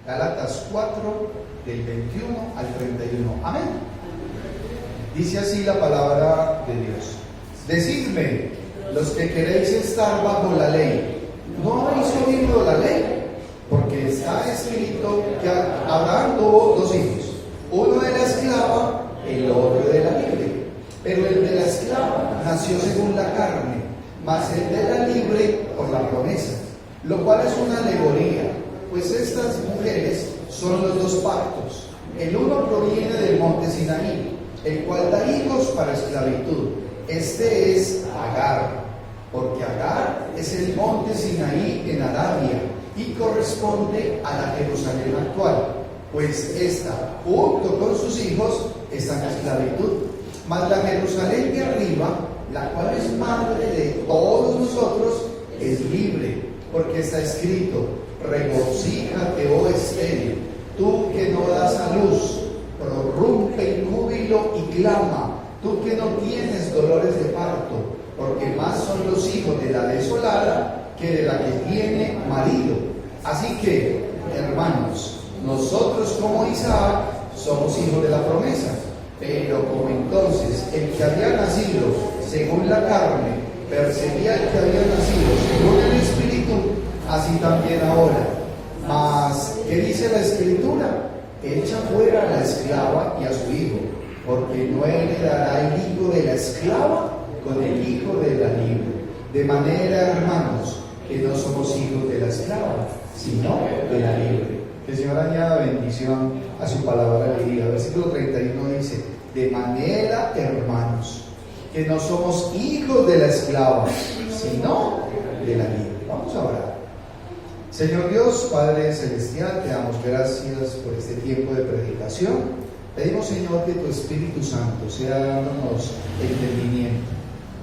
Gálatas 4, del 21 al 31. Amén. Dice así la palabra de Dios. Decidme, los que queréis estar bajo la ley, ¿no habéis oído la ley? Porque está escrito que Abraham tuvo dos hijos, uno de la esclava, el otro de la libre. Pero el de la esclava nació según la carne, mas el de la libre por la promesa, lo cual es una alegoría, pues estas mujeres son los dos pactos. El uno proviene del monte Sinaí, el cual da hijos para esclavitud. Este es Agar, porque Agar es el monte Sinaí en Arabia y corresponde a la Jerusalén actual, pues esta, junto con sus hijos, está en esclavitud. Mas la Jerusalén de arriba, la cual es madre de todos nosotros, es libre, porque está escrito: regocíjate, oh estéril, tú que no das a luz, prorrumpe en júbilo y clama, tú que no tienes dolores de parto, porque más son los hijos de la desolada que de la que tiene marido. Así que, hermanos, nosotros como Isaac somos hijos de la promesa, pero como entonces el que había nacido según la carne perseguía al que había nacido según el Espíritu, así también ahora. Mas, ¿qué dice la Escritura? Echa fuera a la esclava y a su hijo, porque no heredará el hijo de la esclava con el hijo de la libre. De manera, hermanos, que no somos hijos de la esclava, sino de la libre. Que el Señor añada bendición a su palabra leída. Versículo 31 dice: de manera, hermanos, que no somos hijos de la esclava, sino de la libre. Vamos a orar. Señor Dios, Padre Celestial, te damos gracias por este tiempo de predicación. Pedimos, Señor, que tu Espíritu Santo sea dándonos entendimiento.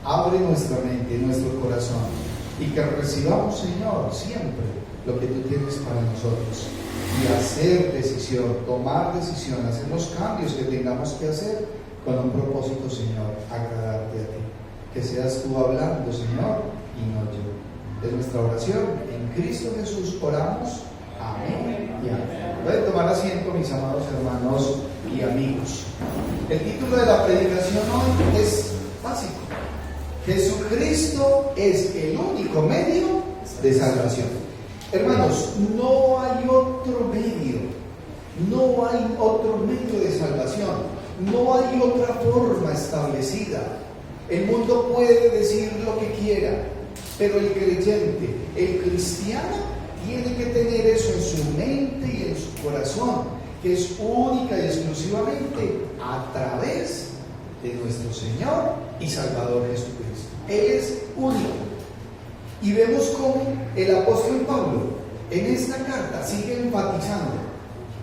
Abre nuestra mente, nuestro corazón, y que recibamos, Señor, siempre lo que tú tienes para nosotros. Y hacer decisión, tomar decisión, hacer los cambios que tengamos que hacer con un propósito, Señor, agradarte a ti. Que seas tú hablando, Señor, y no yo. Es nuestra oración. En Cristo Jesús oramos. Amén y amén. Pueden tomar asiento, mis amados hermanos y amigos. El título de la predicación hoy es básico. Jesucristo es el único medio de salvación. Hermanos, no hay otro medio. No hay otro medio de salvación. No hay otra forma establecida. El mundo puede decir lo que quiera, pero el creyente, el cristiano, tiene que tener eso en su mente y en su corazón, que es única y exclusivamente a través de nuestro Señor y Salvador Jesucristo. Él es único. Y vemos cómo el apóstol Pablo en esta carta sigue enfatizando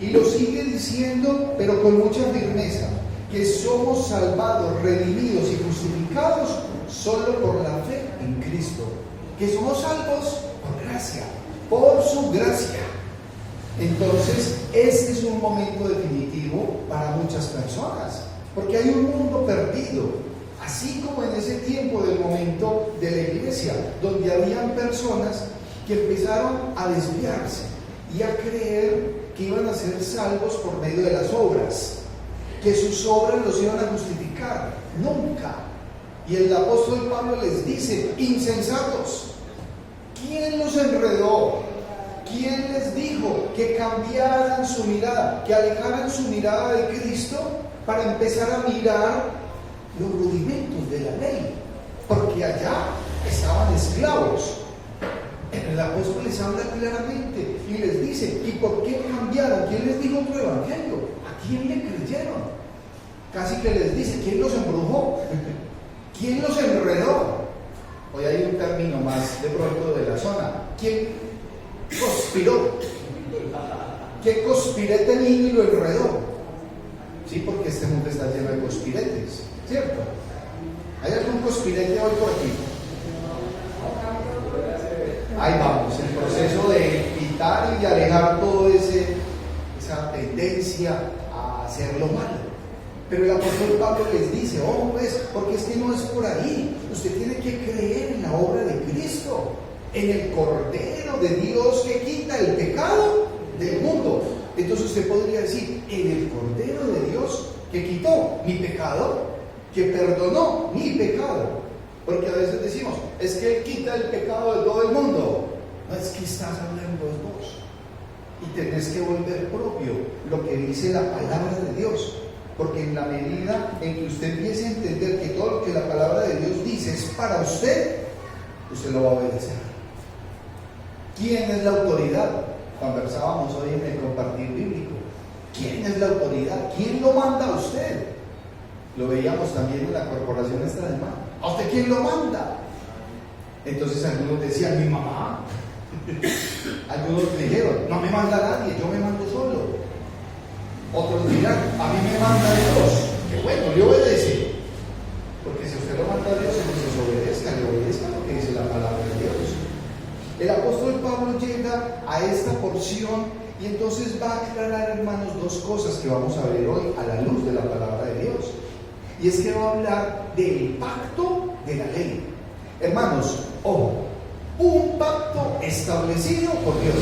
y lo sigue diciendo, pero con mucha firmeza, que somos salvados, redimidos y justificados solo por la fe en Cristo, que somos salvos por gracia, por su gracia. Entonces, este es un momento definitivo para muchas personas, porque hay un mundo perdido, así como en ese tiempo del momento de la iglesia, donde habían personas que empezaron a desviarse y a creer que iban a ser salvos por medio de las obras, que sus obras los iban a justificar. Nunca. Y el apóstol Pablo les dice: insensatos, ¿quién los enredó? ¿Quién les dijo que cambiaran su mirada, que alejaran su mirada de Cristo para empezar a mirar los rudimentos de la ley? Porque allá estaban esclavos. El apóstol les habla claramente y les dice: ¿y por qué cambiaron? ¿Quién les dijo otro evangelio? ¿A quién le creyeron? Casi que les dice: ¿quién los embrujó? ¿Quién los enredó? Hoy hay un término más de pronto de la zona. ¿Quién conspiró? ¿Qué conspirete vino y lo enredó? Sí, porque este mundo está lleno de conspiretes, ¿cierto? ¿Hay algún conspirete hoy por aquí? Ahí vamos, el proceso de quitar y de alejar toda esa tendencia a hacer lo malo. Pero el apóstol Pablo les dice: pues, porque es que no es por ahí. Usted tiene que creer en la obra de Cristo, en el Cordero de Dios que quita el pecado del mundo. Entonces usted podría decir, en el Cordero de Dios que quitó mi pecado, que perdonó mi pecado. Porque a veces decimos, es que Él quita el pecado de todo el mundo. No, es que estás hablando de vos. Y tenés que volver propio lo que dice la palabra de Dios. Porque en la medida en que usted empiece a entender que todo lo que la palabra de Dios dice es para usted, usted lo va a obedecer. ¿Quién es la autoridad? Conversábamos hoy en el compartir bíblico. ¿Quién es la autoridad? ¿Quién lo manda a usted? Lo veíamos también en la corporación esta de mar. ¿A usted quién lo manda? Entonces algunos decían, mi mamá. Algunos dijeron, no me manda nadie, yo me mando solo. Otros dirán, a mí me manda Dios. Que bueno, le obedece. Porque si usted lo manda a Dios, entonces le obedezca lo que dice la palabra de Dios. El apóstol Pablo llega a esta porción y entonces va a aclarar, hermanos, dos cosas que vamos a ver hoy a la luz de la palabra de Dios. Y es que va a hablar del pacto de la ley. Hermanos, ojo, un pacto establecido por Dios.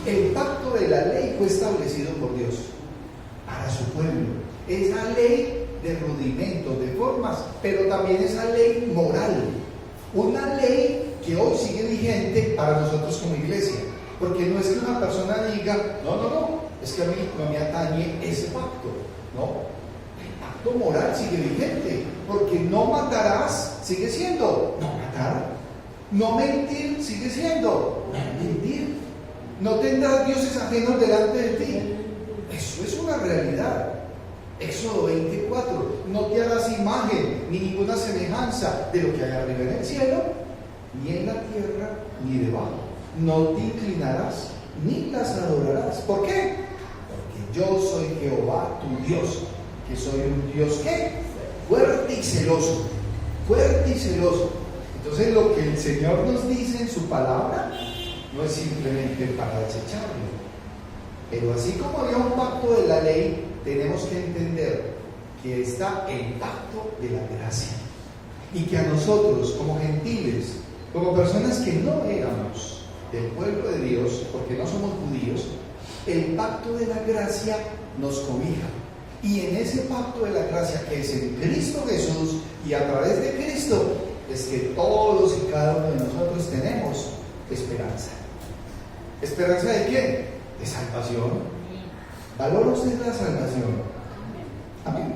El pacto de la ley fue establecido por Dios para su pueblo. Esa ley de rudimentos, de formas, pero también esa ley moral. Una ley que hoy sigue vigente para nosotros como iglesia. Porque no es que una persona diga, no, es que a mí no me atañe ese pacto. No. El pacto moral sigue vigente. Porque no matarás sigue siendo no matar. No mentir sigue siendo no mentir. No tendrás dioses ajenos delante de ti. Eso es una realidad. Éxodo 24. No te harás imagen ni ninguna semejanza de lo que hay arriba en el cielo, ni en la tierra, ni debajo. No te inclinarás ni las adorarás. ¿Por qué? Porque yo soy Jehová tu Dios, que soy un Dios ¿qué? Fuerte y celoso. Fuerte y celoso. Entonces lo que el Señor nos dice en su palabra no es simplemente para desecharlo. Pero así como había un pacto de la ley, tenemos que entender que está el pacto de la gracia. Y que a nosotros, como gentiles, como personas que no éramos del pueblo de Dios, porque no somos judíos, el pacto de la gracia nos cobija. Y en ese pacto de la gracia que es en Cristo Jesús y a través de Cristo, es que todos y cada uno de nosotros tenemos esperanza. ¿Esperanza de qué? De salvación. ¿Valora usted la salvación? Amén.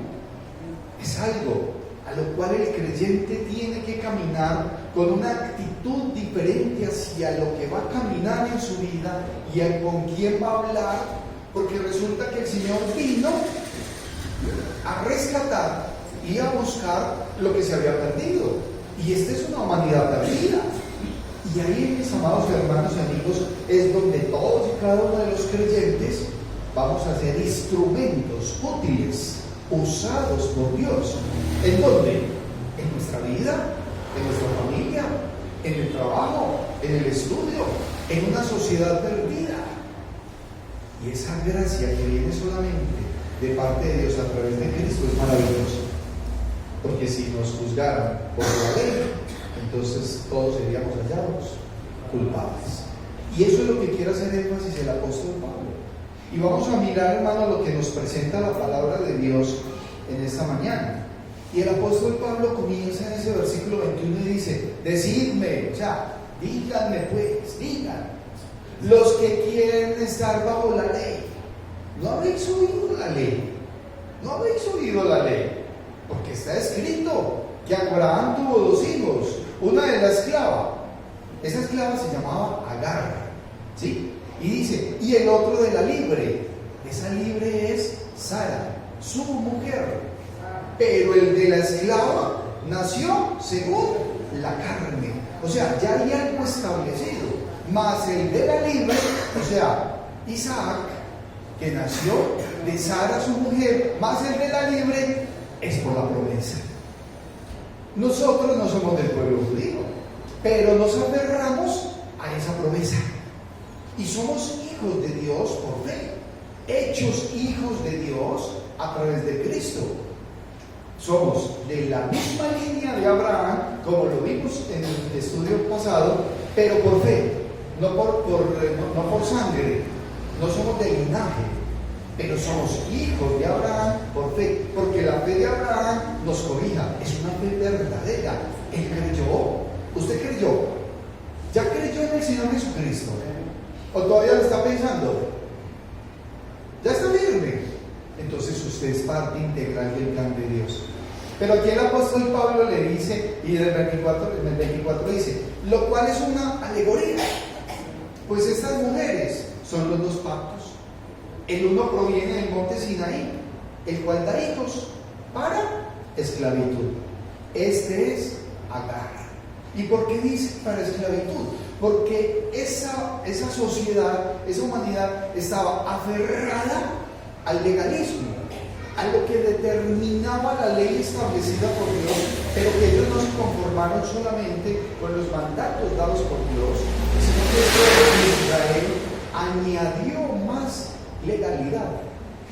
Es algo a lo cual el creyente tiene que caminar con una actitud diferente hacia lo que va a caminar en su vida y con quién va a hablar, porque resulta que el Señor vino a rescatar y a buscar lo que se había perdido. Y esta es una humanidad perdida. Y ahí, mis amados hermanos y amigos, es donde todos y cada uno de los creyentes vamos a ser instrumentos útiles, usados por Dios. ¿En dónde? En nuestra vida, en nuestra familia, en el trabajo, en el estudio, en una sociedad perdida. Y esa gracia que viene solamente de parte de Dios a través de Cristo es maravillosa. Porque si nos juzgaran por la ley, entonces todos seríamos hallados culpables. Y eso es lo que quiere hacer énfasis el apóstol Pablo. Y vamos a mirar, hermano, lo que nos presenta la palabra de Dios en esta mañana. Y el apóstol Pablo comienza en ese versículo 21 y dice, decidme, o sea, díganme pues, digan, los que quieren estar bajo la ley. ¿No habéis oído la ley? ¿No habéis oído la ley? Porque está escrito que Abraham tuvo dos hijos, una de la esclava. Esa esclava se llamaba Agar, ¿sí? Y dice, y el otro de la libre. Esa libre es Sara, su mujer. Pero el de la esclava nació según la carne. O sea, ya hay algo establecido. Más el de la libre, o sea, Isaac, que nació de Sara, su mujer, más el de la libre, es por la promesa. Nosotros no somos del pueblo judío, pero nos aferramos a esa promesa. Y somos hijos de Dios por fe, hechos hijos de Dios a través de Cristo. Somos de la misma línea de Abraham, como lo vimos en el estudio pasado, pero por fe, no por sangre. no somos de linaje, pero somos hijos de Abraham por fe, porque la fe de Abraham nos cobija, es una fe verdadera. Él creyó, usted creyó, ya creyó en el Señor Jesucristo, o todavía lo está pensando, ya está firme, entonces usted es parte integral del plan de Dios. Pero aquí el apóstol Pablo le dice, y en el 24 dice, lo cual es una alegoría, pues estas mujeres son los dos pactos. El uno proviene del monte Sinaí, el cual da hijos para esclavitud. Este es Agar. ¿Y por qué dice para esclavitud? Porque esa sociedad, esa humanidad estaba aferrada al legalismo, a lo que determinaba la ley establecida por Dios, pero que ellos no se conformaron solamente con los mandatos dados por Dios, sino que el pueblo de Israel añadió más legalidad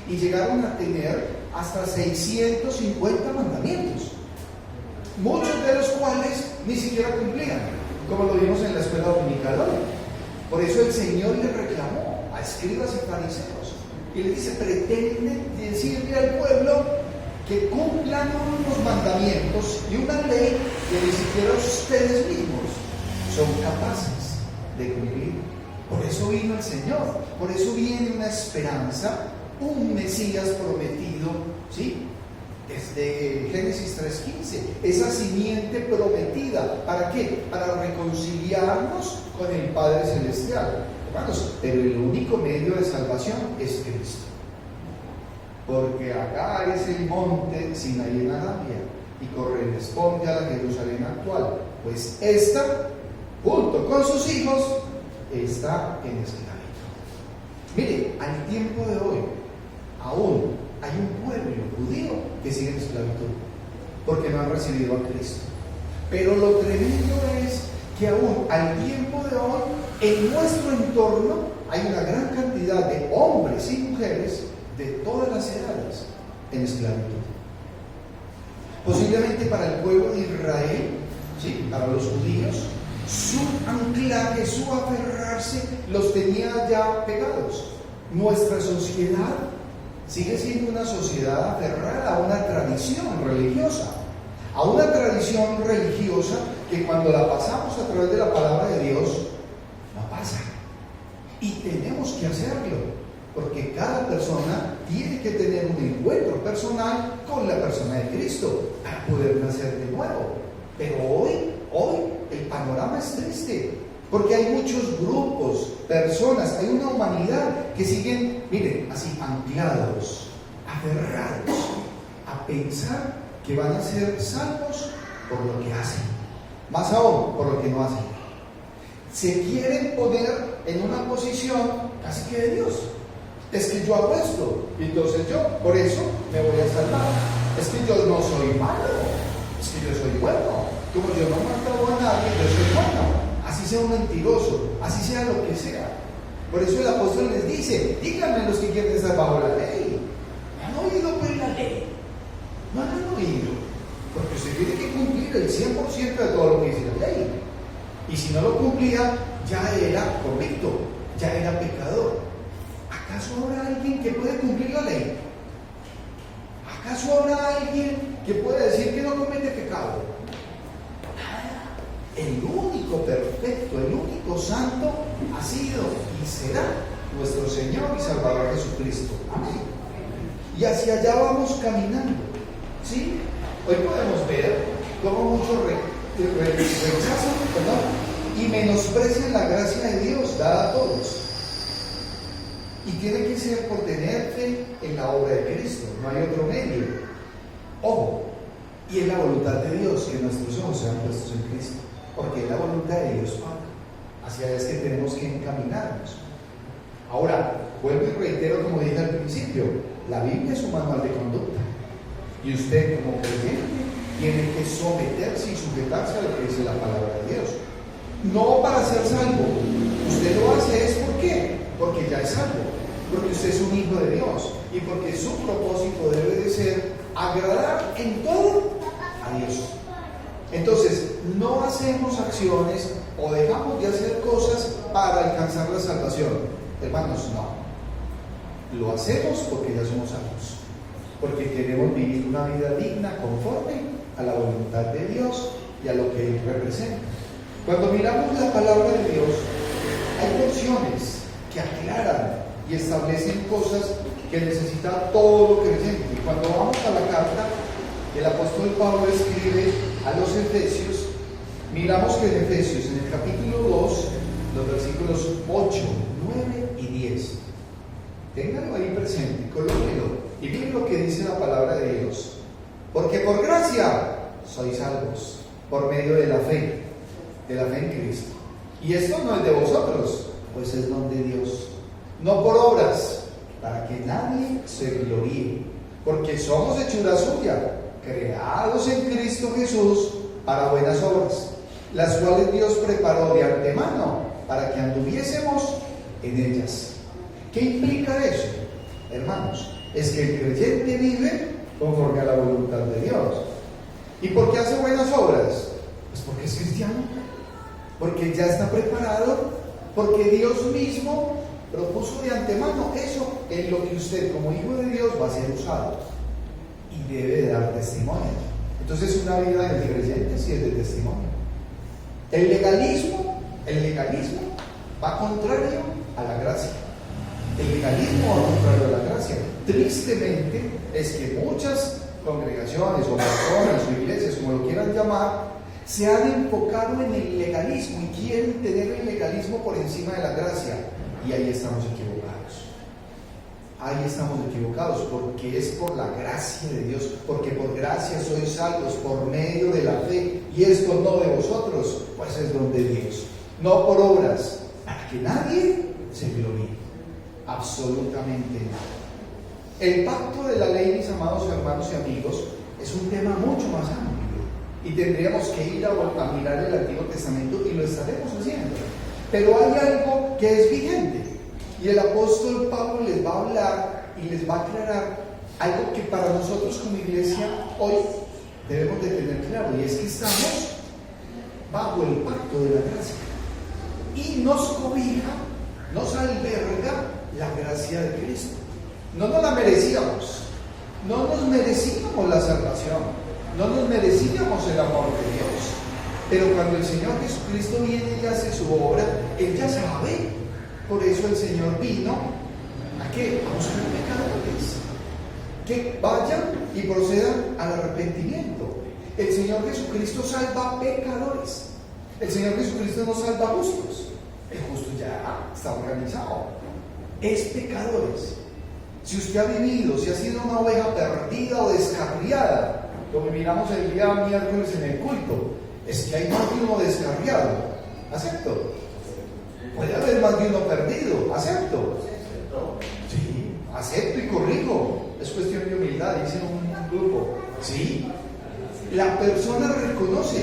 y llegaron a tener hasta 650 mandamientos, muchos de los cuales ni siquiera cumplían, como lo vimos en la escuela dominical hoy. Por eso el Señor le reclamó a escribas y fariseos y le dice: pretenden decirle al pueblo que cumplan unos mandamientos y una ley que ni siquiera ustedes mismos son capaces de cumplir. Por eso vino el Señor, por eso viene una esperanza, un Mesías prometido, ¿sí? Desde Génesis 3:15, esa simiente prometida. ¿Para qué? Para reconciliarnos con el Padre Celestial. Hermanos, pero el único medio de salvación es Cristo. Porque acá es el monte Sinaí en Arabia y corresponde a la Jerusalén actual. Pues esta, junto con sus hijos, está en esclavitud. Mire, al tiempo de hoy, aún hay un pueblo judío que sigue en esclavitud, porque no han recibido a Cristo. Pero lo tremendo es que aún al tiempo de hoy, en nuestro entorno, hay una gran cantidad de hombres y mujeres de todas las edades en esclavitud. Posiblemente para el pueblo de Israel, ¿sí?, para los judíos, su anclaje, su aferrarse, los tenía ya pegados. Nuestra sociedad sigue siendo una sociedad aferrada a una tradición religiosa, que cuando la pasamos a través de la palabra de Dios, no pasa. Y tenemos que hacerlo, porque cada persona tiene que tener un encuentro personal con la persona de Cristo para poder nacer de nuevo. Pero hoy el panorama es triste, porque hay muchos grupos, personas, hay una humanidad que siguen, miren, así anclados, aferrados a pensar que van a ser salvos por lo que hacen, más aún por lo que no hacen. Se quieren poner en una posición casi que de Dios. Es que yo hago esto, y entonces yo por eso me voy a salvar. Es que yo no soy malo, es que yo soy bueno. Como yo no mato a nadie, yo soy bueno. Así sea un mentiroso, así sea lo que sea. Por eso el apóstol les dice: díganme los que quieren estar bajo la ley. ¿Han oído pues la ley? No han oído, porque usted tiene que cumplir el 100% de todo lo que dice la ley. Y si no lo cumplía, ya era convicto, ya era pecador. ¿Acaso habrá alguien que puede cumplir la ley? ¿Acaso habrá alguien que pueda decir que no comete pecado? El único perfecto, el único santo ha sido y será nuestro Señor y Salvador Jesucristo. Amén. Y hacia allá vamos caminando, ¿sí? Hoy podemos ver cómo muchos rechazan, y menosprecian la gracia de Dios dada a todos. Y tiene que ser por tener fe en la obra de Cristo, no hay otro medio. Ojo, y es la voluntad de Dios que nuestros ojos sean puestos en Cristo, porque es la voluntad de Dios Padre. Hacia allá es que tenemos que encaminarnos. Ahora, vuelvo y reitero, como dije al principio, la Biblia es un manual de conducta, y usted como creyente tiene que someterse y sujetarse a lo que dice la palabra de Dios. No para ser salvo. Usted lo hace es ¿por qué? Porque ya es salvo, porque usted es un hijo de Dios y porque su propósito debe de ser agradar en todo a Dios. Entonces, no hacemos acciones o dejamos de hacer cosas para alcanzar la salvación. Hermanos, no. lo hacemos porque ya somos salvos, porque queremos vivir una vida digna conforme a la voluntad de Dios y a lo que Él representa. Cuando miramos la palabra de Dios, hay porciones que aclaran y establecen cosas que necesita todo creyente. Y cuando vamos a la carta, el apóstol Pablo escribe a los Efesios, miramos que en Efesios, en el capítulo 2, los versículos 8, 9 y 10, ténganlo ahí presente, colóquenlo y miren lo que dice la palabra de Dios. Porque por gracia sois salvos, por medio de la fe en Cristo. Y esto no es de vosotros, pues es don de Dios, no por obras, para que nadie se gloríe, porque somos hechura suya, creados en Cristo Jesús para buenas obras, las cuales Dios preparó de antemano para que anduviésemos en ellas. ¿Qué implica eso, hermanos? Es que el creyente vive conforme a la voluntad de Dios. ¿Y por qué hace buenas obras? Pues porque es cristiano, porque ya está preparado, porque Dios mismo propuso de antemano eso en lo que usted como hijo de Dios va a ser usado y debe de dar testimonio. Entonces una vida del creyente sí es de testimonio. El legalismo va contrario a la gracia. El legalismo va contrario a la gracia. Tristemente es que muchas congregaciones o personas o iglesias, como lo quieran llamar, se han enfocado en el legalismo y quieren tener el legalismo por encima de la gracia. Y ahí estamos equivocados. Ahí estamos equivocados, porque es por la gracia de Dios, porque por gracia sois salvos por medio de la fe, y esto no de vosotros, pues es don de Dios, no por obras, para que nadie se gloríe. Absolutamente nada. El pacto de la ley, mis amados hermanos y amigos, es un tema mucho más amplio, y tendríamos que ir a mirar el Antiguo Testamento, y lo estaremos haciendo. Pero hay algo que es vigente, y el apóstol Pablo les va a hablar y les va a aclarar algo que para nosotros como iglesia hoy debemos de tener claro, y es que estamos bajo el pacto de la gracia, y nos cobija, nos alberga la gracia de Cristo. No nos la merecíamos, no nos merecíamos la salvación, no nos merecíamos el amor de Dios. Pero cuando el Señor Jesucristo viene y hace su obra, Él ya sabe. Por eso el Señor vino ¿a qué? A buscar pecadores que vayan y procedan al arrepentimiento. El Señor Jesucristo salva pecadores. El Señor Jesucristo no salva justos. El justo ya está organizado. Es pecadores. Si usted ha vivido, si ha sido una oveja perdida o descarriada, como miramos el día miércoles en el culto, es que hay más de uno descarriado. ¿Acepto? Puede haber más de uno perdido. ¿Acepto? Sí, acepto y corrijo. Es cuestión de humildad, dice un grupo. Sí, la persona reconoce.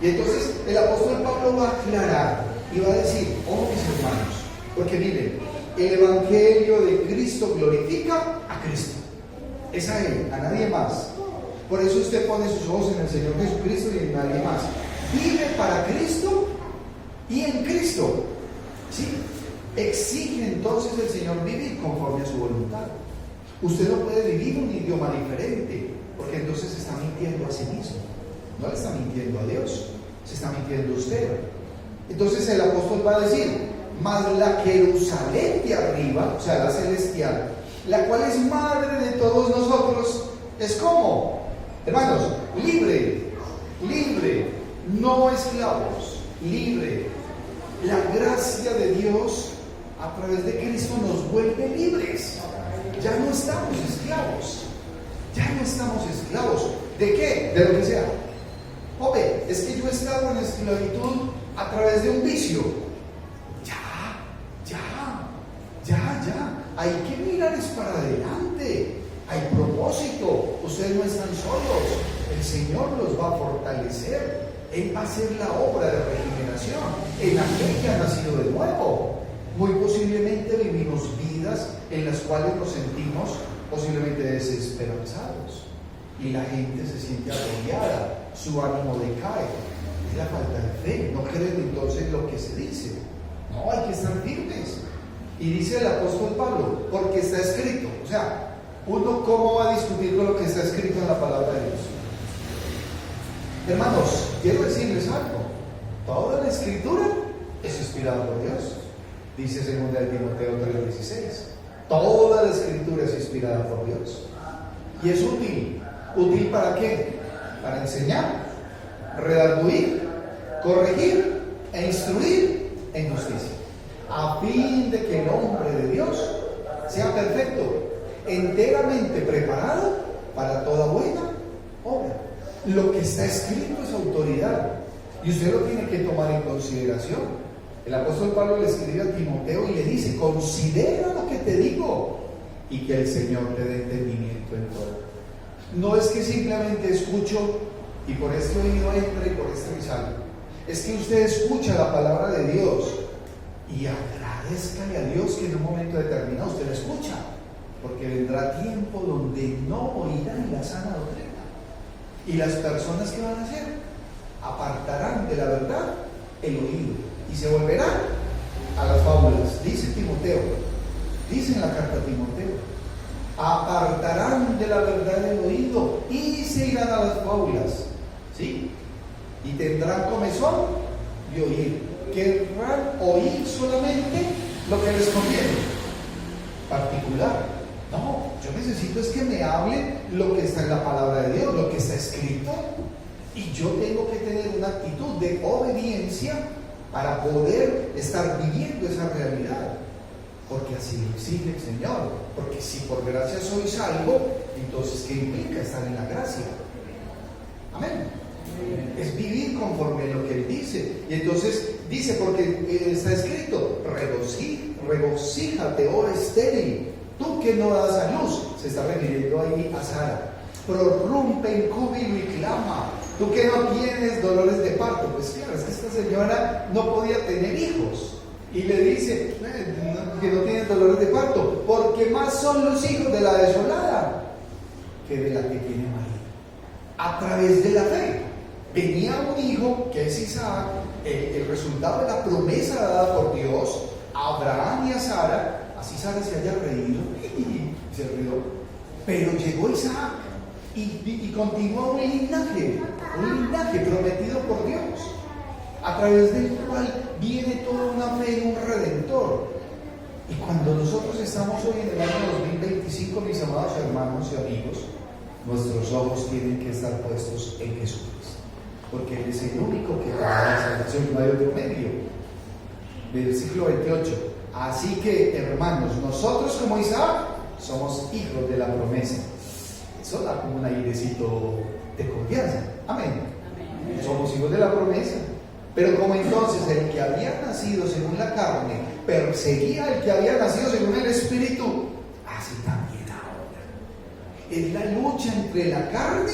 Y entonces el apóstol Pablo va a aclarar y va a decir: oh, mis hermanos, porque miren, el evangelio de Cristo glorifica a Cristo. Es a Él, a nadie más. Por eso usted pone sus ojos en el Señor Jesucristo y en nadie más. Vive para Cristo y en Cristo. ¿Sí? Exige entonces el Señor vivir conforme a su voluntad. Usted no puede vivir un idioma diferente, porque entonces se está mintiendo a sí mismo. No le está mintiendo a Dios, se está mintiendo a usted. Entonces el apóstol va a decir: mas la Jerusalén de arriba, o sea, la celestial, la cual es madre de todos nosotros, es como, hermanos, libre, no esclavos, libre. La gracia de Dios a través de Cristo nos vuelve libres. Ya no estamos esclavos. ¿De qué? De lo que sea. Joven, es que yo he estado en esclavitud a través de un vicio. Ya. Hay que mirar es para adelante. Hay propósito. Ustedes no están solos. El Señor los va a fortalecer. Él va a hacer la obra de regeneración en aquel que ha nacido de nuevo. Muy posiblemente vivimos vidas en las cuales nos sentimos posiblemente desesperanzados y la gente se siente agobiada, su ánimo decae. Es la falta de fe, no creen entonces lo que se dice. No, hay que estar firmes. Y dice el apóstol Pablo, porque está escrito. O sea, uno cómo va a discutir con lo que está escrito en la palabra de Dios. Hermanos, quiero decirles algo. Toda la escritura es inspirada por Dios. Dice 2 Timoteo 3:16. Toda la escritura es inspirada por Dios. Y es útil. ¿Útil para qué? Para enseñar, redarguir, corregir e instruir en justicia, a fin de que el hombre de Dios sea perfecto, enteramente preparado para toda buena obra. Lo que está escrito es autoridad y usted lo tiene que tomar en consideración. El apóstol Pablo le escribe a Timoteo y le dice: considera lo que te digo y que el Señor te dé entendimiento en todo. No es que simplemente escucho y por este oído entra y por este me sale. Es que usted escucha la palabra de Dios y agradézcale a Dios que en un momento determinado usted la escucha, porque vendrá tiempo donde no oirán la sana doctrina. Y las personas que van a hacer apartarán de la verdad el oído y se volverán a las fábulas. Dice Timoteo, dice en la carta a Timoteo, apartarán de la verdad el oído y se irán a las fábulas, ¿sí? Y tendrán comezón de oír. Querrán oír solamente lo que les conviene, particular. No, yo necesito es que me hablen lo que está en la palabra de Dios, lo que está escrito. Y yo tengo que tener una actitud de obediencia para poder estar viviendo esa realidad. Porque así lo exige el Señor. Porque si por gracia soy salvo, entonces ¿qué implica estar en la gracia? Amén. Es vivir conforme a lo que Él dice. Y entonces dice, porque está escrito, regocíjate, oh estéril, tú que no das a luz. Se está refiriendo ahí a Sara. Prorrumpe en júbilo y clama, tú que no tienes dolores de parto. Pues claro, es que esta señora no podía tener hijos. Y le dice que no tiene dolores de parto, porque más son los hijos de la desolada que de la que tiene marido. A través de la fe venía un hijo que es Isaac, el resultado de la promesa dada por Dios a Abraham y a Sara. Así Sara se haya reído y se rió, pero llegó Isaac y continuó un linaje prometido por Dios, a través del cual viene toda una fe en un Redentor. Y cuando nosotros estamos hoy en el año 2025, mis amados hermanos y amigos, nuestros ojos tienen que estar puestos en Jesucristo, porque Él es el único que da la salvación, no hay otro medio. Versículo 28. Así que, hermanos, nosotros como Isaac somos hijos de la promesa. Eso da como un airecito de confianza. Amén. Somos hijos de la promesa. Pero como entonces el que había nacido según la carne perseguía al que había nacido según el Espíritu, así también ahora. Es la lucha entre la carne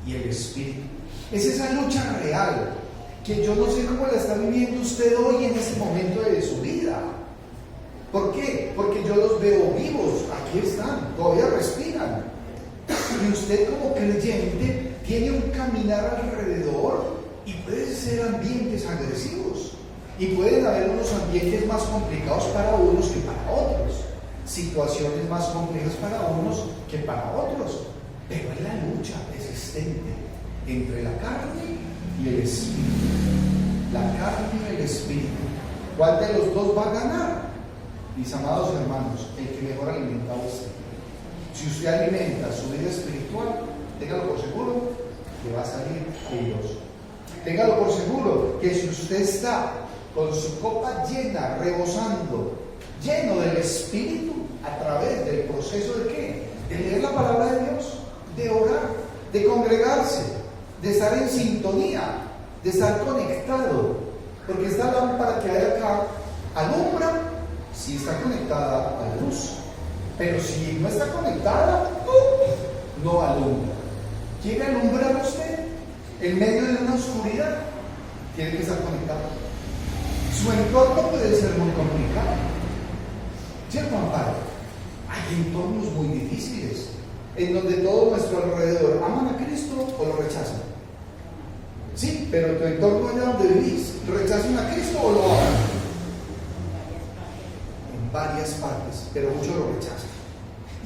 y el Espíritu. Es esa lucha real, que yo no sé cómo la está viviendo usted hoy en ese momento de su vida. ¿Por qué? Porque yo los veo vivos, aquí están, todavía respiran. Y usted como creyente tiene un caminar alrededor y pueden ser ambientes agresivos. Y pueden haber unos ambientes más complicados para unos que para otros. Situaciones más complejas para unos que para otros. Pero es la lucha persistente entre la carne y el Espíritu. La carne y el Espíritu. ¿Cuál de los dos va a ganar? Mis amados hermanos, el que mejor alimenta a usted. Si usted alimenta su vida espiritual, téngalo por seguro que va a salir airoso. Téngalo por seguro que si usted está con su copa llena, rebosando, lleno del Espíritu, a través del proceso de ¿qué? De leer la palabra de Dios, de orar, de congregarse, de estar en sintonía, de estar conectado, porque esta lámpara que hay acá alumbra si está conectada a la luz, pero si no está conectada, no alumbra. ¿Quiere alumbrar a usted en medio de una oscuridad? Tiene que estar conectado. Su entorno puede ser muy complicado, ¿cierto, Amparo? Hay entornos muy difíciles en donde todo nuestro alrededor aman a Cristo o lo rechazan. Sí, pero tu entorno allá donde vivís, ¿rechazan a Cristo o lo aman? varias partes, pero muchos lo rechazan.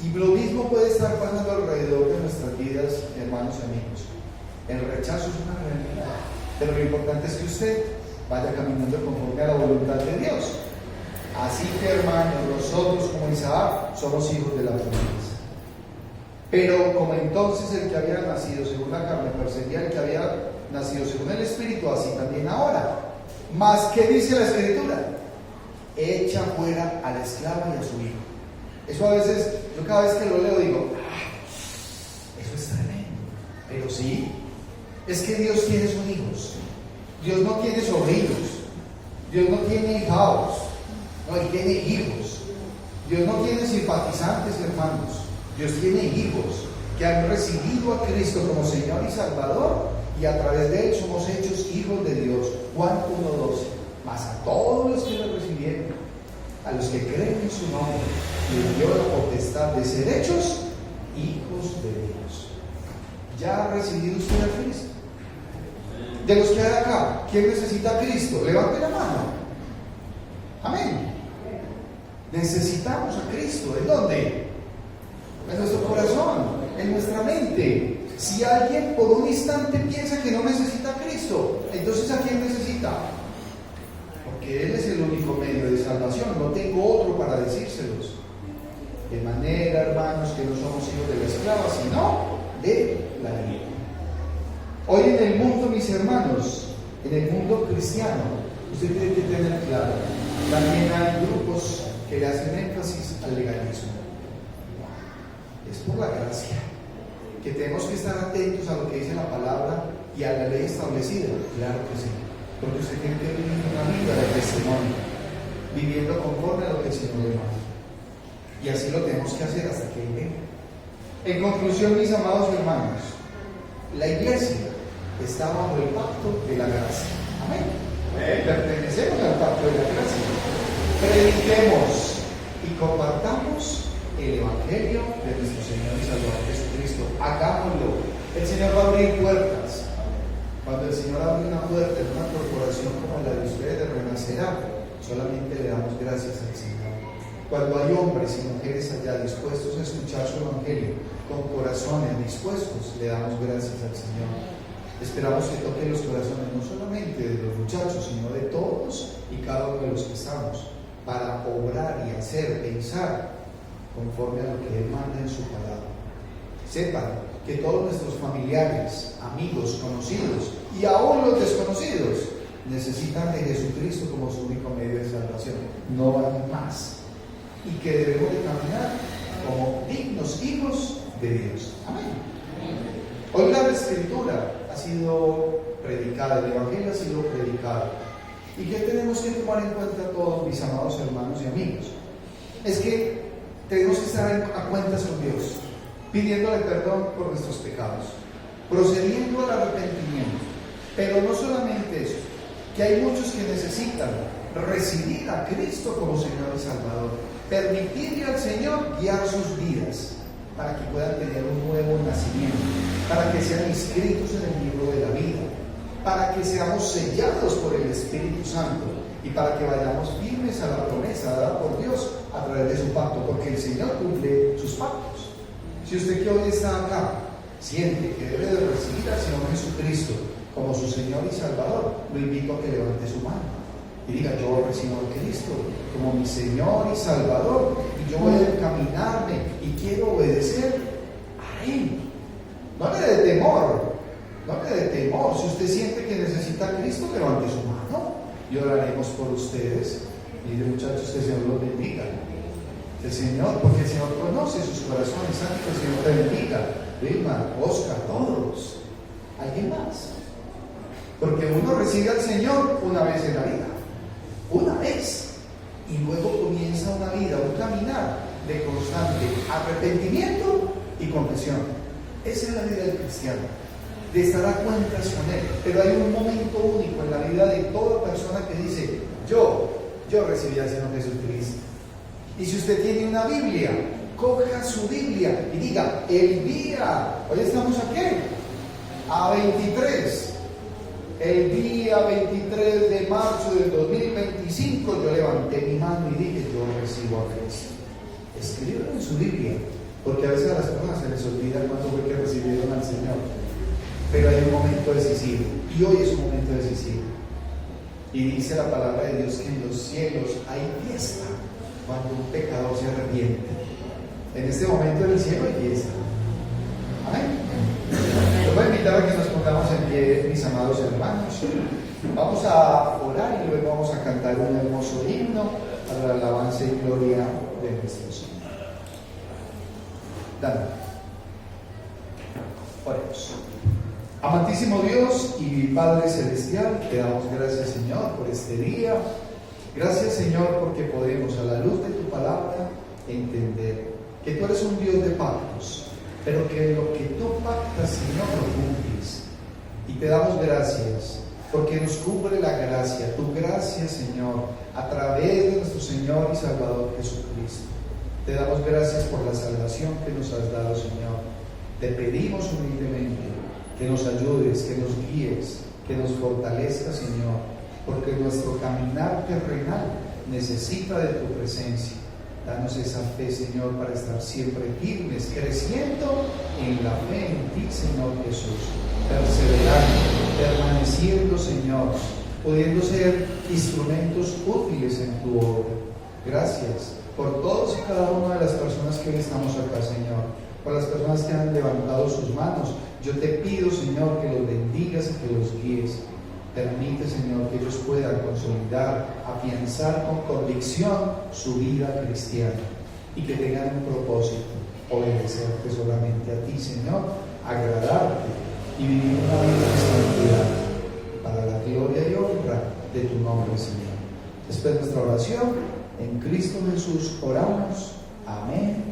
Y lo mismo puede estar pasando alrededor de nuestras vidas, hermanos y amigos. El rechazo es una realidad, pero lo importante es que usted vaya caminando conforme a la voluntad de Dios. Así que, hermanos, nosotros como Isaac somos hijos de la promesa. Pero como entonces el que había nacido según la carne perseguía al que había nacido según el Espíritu, así también ahora. Mas, ¿qué dice la Escritura? Echa fuera a la esclava y a su hijo. Eso a veces, yo cada vez que lo leo digo, eso es tremendo. Pero sí, es que Dios tiene sus hijos. Dios no tiene sobrinos. Dios no tiene hijados. No, Él tiene hijos. Dios no tiene simpatizantes, hermanos. Dios tiene hijos que han recibido a Cristo como Señor y Salvador, y a través de Él somos hechos hijos de Dios. Juan 1:12. Mas a todos los que lo recibieron, a los que creen en su nombre, les dio la potestad de ser hechos hijos de Dios. ¿Ya ha recibido usted a Cristo? De los que hay acá, ¿quién necesita a Cristo? Levante la mano. Amén. Necesitamos a Cristo. ¿En dónde? En nuestro corazón, en nuestra mente. Si alguien por un instante piensa que no necesita a Cristo, entonces ¿a quién necesita? Porque Él es el único medio de salvación. No tengo otro para decírselos. De manera, hermanos, que no somos hijos de la esclava, sino de la libre. Hoy en el mundo, mis hermanos, en el mundo cristiano, usted tiene que tener claro, también hay grupos que le hacen énfasis al legalismo. Es por la gracia que tenemos que estar atentos a lo que dice la palabra y a la ley establecida. Claro que sí, porque usted tiene que vivir una vida de testimonio, viviendo conforme a lo que el Señor le manda. Y así lo tenemos que hacer hasta que Él venga. En conclusión, mis amados hermanos, la iglesia está bajo el pacto de la gracia. Amén. Pertenecemos al pacto de la gracia. Prediquemos y compartamos el Evangelio de nuestro Señor y Salvador Jesucristo. Hagámoslo. El Señor va a abrir puertas. Cuando el Señor abre una puerta en una corporación como la de ustedes, renacerá. Solamente le damos gracias al Señor. Cuando hay hombres y mujeres allá dispuestos a escuchar su Evangelio, con corazones dispuestos, le damos gracias al Señor. Esperamos que toque los corazones no solamente de los muchachos, sino de todos y cada uno de los que estamos, para obrar y hacer, pensar conforme a lo que Él manda en su palabra. Sepan que todos nuestros familiares, amigos, conocidos y aún los desconocidos necesitan de Jesucristo como su único medio de salvación. No hay más. Y que debemos de caminar como dignos hijos de Dios. Amén. Hoy la Escritura ha sido predicada, el Evangelio ha sido predicado. ¿Y qué tenemos que tomar en cuenta todos, mis amados hermanos y amigos? Es que tenemos que estar a cuentas con Dios, pidiéndole perdón por nuestros pecados, procediendo al arrepentimiento. Pero no solamente eso, que hay muchos que necesitan recibir a Cristo como Señor y Salvador, permitirle al Señor guiar sus vidas para que puedan tener un nuevo nacimiento, para que sean inscritos en el libro de la vida, para que seamos sellados por el Espíritu Santo y para que vayamos firmes a la promesa dada por Dios a través de su pacto, porque el Señor cumple sus pactos. Si usted que hoy está acá siente que debe de recibir al Señor Jesucristo como su Señor y Salvador, lo invito a que levante su mano y diga: yo recibo a Cristo como mi Señor y Salvador, y yo voy a encaminarme y quiero obedecer a Él. No le dé temor, no le dé temor. Si usted siente que necesita a Cristo, levante su mano y oraremos por ustedes. Y de muchachos, que el Señor los bendiga. El Señor, porque el Señor conoce sus corazones. Santo, el Señor te bendiga. Vilma, Oscar, todos. ¿Alguien más? Porque uno recibe al Señor una vez en la vida, una vez, y luego comienza una vida, un caminar de constante arrepentimiento y confesión. Esa es la vida del cristiano, de estar a cuentas con Él. Pero hay un momento único en la vida de toda persona que dice: yo recibí al Señor Jesucristo. Y si usted tiene una Biblia, coja su Biblia y diga: el día, hoy estamos aquí, a 23, el día 23 de marzo del 2023, 25 yo levanté mi mano y dije, yo recibo a Cristo. Escríbelo en su Biblia, porque a veces a las personas se les olvida cuándo fue que recibieron al Señor. Pero hay un momento decisivo, y hoy es un momento decisivo. Y dice la palabra de Dios que en los cielos hay fiesta cuando un pecador se arrepiente. En este momento del cielo hay fiesta. Amén. Los voy a invitar a que nos pongamos en pie, mis amados hermanos. Vamos a orar y luego vamos a cantar un hermoso himno a la alabanza y gloria de nuestro Señor. Dale. Oremos. Amantísimo Dios y Padre Celestial, te damos gracias, Señor, por este día. Gracias, Señor, porque podemos, a la luz de tu palabra, entender que tú eres un Dios de pactos, pero que lo que tú pactas, Señor, lo cumples. Y te damos gracias porque nos cubre la gracia, tu gracia, Señor, a través de nuestro Señor y Salvador Jesucristo. Te damos gracias por la salvación que nos has dado, Señor. Te pedimos humildemente que nos ayudes, que nos guíes, que nos fortalezcas, Señor, porque nuestro caminar terrenal necesita de tu presencia. Danos esa fe, Señor, para estar siempre firmes, creciendo en la fe en ti, Señor Jesús, perseverando, permaneciendo, Señor, pudiendo ser instrumentos útiles en tu obra. Gracias por todos y cada una de las personas que hoy estamos acá, Señor, por las personas que han levantado sus manos. Yo te pido, Señor, que los bendigas y que los guíes. Permite, Señor, que ellos puedan consolidar, afianzar con convicción su vida cristiana y que tengan un propósito, obedecerte solamente a ti, Señor, agradarte y vivir una vida de santidad para la gloria y honra de tu nombre, Señor. Después de nuestra oración, en Cristo Jesús oramos. Amén.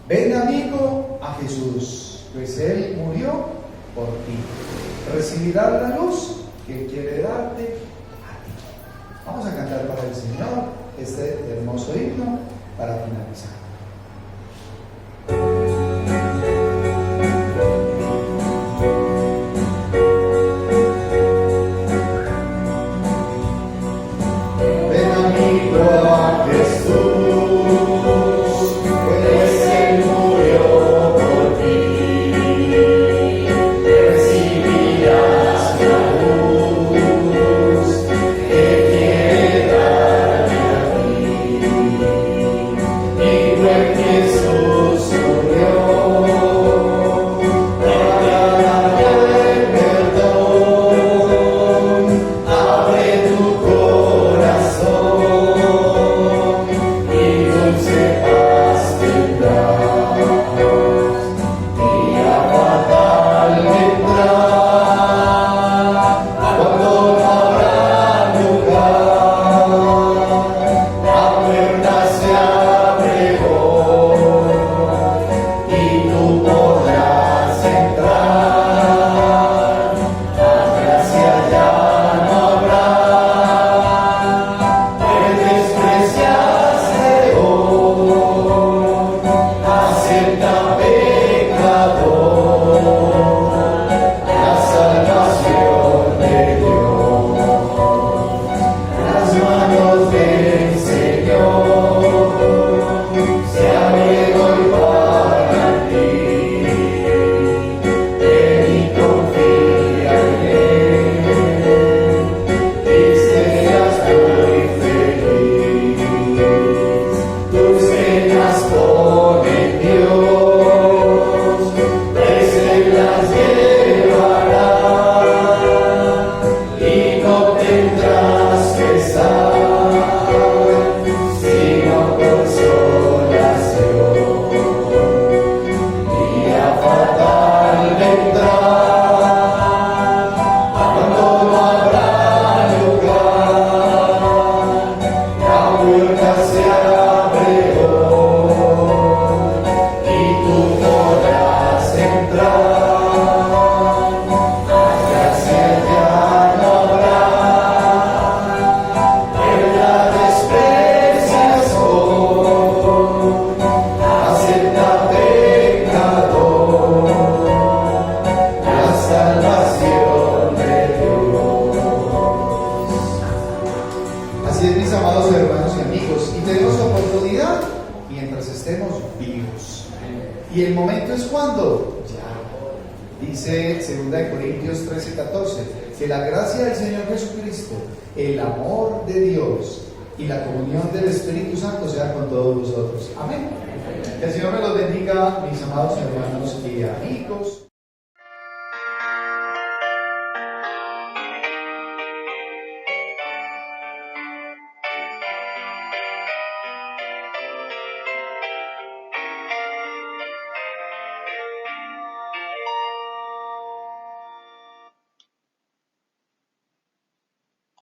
Ven, amigo, a Jesús, pues Él murió por ti. Recibirás la luz que quiere darte a ti. Vamos a cantar para el Señor este hermoso himno para finalizar. Yeah. mis amados hermanos y amigos, y tenemos oportunidad mientras estemos vivos. Y el momento es cuando ya. Dice 2 Corintios 13:14, que la gracia del Señor Jesucristo, el amor de Dios y la comunión del Espíritu Santo sea con todos vosotros. Amén. Que el Señor me los bendiga, mis amados hermanos y amigos.